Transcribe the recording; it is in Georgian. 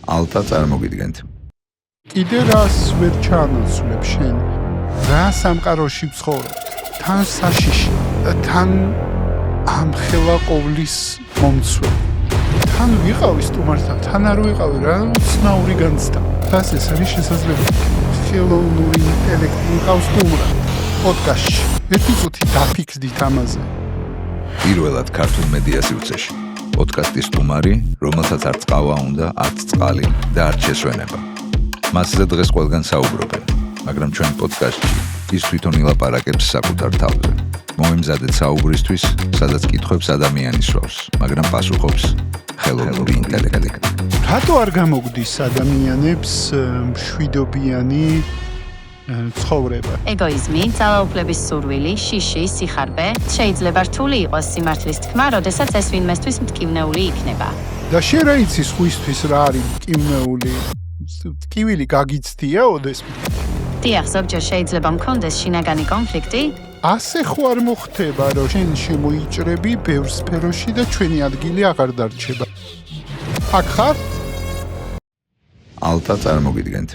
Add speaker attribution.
Speaker 1: ალტა წარმოგიდგენთ.
Speaker 2: კიდე რას ვერ ჩაანაცვლებ შენ? რა სამყაროში ვცხოვრობ? თან საშიში, თან ამხელა ყოვლის მომცველი. თან ვიყავი სტუმართან, თან არ ვიყავი, რა უცნაური განცდა. თას ეს არის შესაძლებელი. ხელოვნური ინტელექტი მყავს გუმრა. პოდკასტში. ერთი წუთი დაფიქრდით ამაზე.
Speaker 1: პირველად ქართულ მედია სივრცეში. პოდკასტის სტუმარი, რომელსაც არ წყავა უნდა, არც წყალი და არც შესვენება. მასზე დღეს ყველგან საუბრობენ, მაგრამ ჩვენ პოდკასტში ის თვითონ ილაპარაკებს საკუთარ თავზე. მომემზადეთ საუბრისთვის, სადაც კითხვებს ადამიანი სვავს, მაგრამ პასუხობს ხელოვნური ინტელექტი.
Speaker 2: რატო არ გამოგდის ადამიანებს მშვიდობიანი ცხოვრება?
Speaker 3: ეგოიზმი, ძალაუფლების სურვილი, შიში, სიხარბე შეიძლება რთული იყოს სიმართლის თქმა, როდესაც ეს ვინმესთვის მტკივნეული იქნება.
Speaker 2: და შენ რა იცი სხვისთვის რა არის მტკივნეული? ტკივილი გაგიცდია ოდესმე?
Speaker 3: დიახ, ზოგჯერ შეიძლება მქონდეს შინაგანი კონფლიქტი.
Speaker 2: ასე ხო არ მოხდება, რომ შენ შემოიჭრები ბევრ სფეროში და ჩვენი ადგილი აღარ დარჩება. აქ ხარ?
Speaker 1: ალტა წარმოგიდგენთ.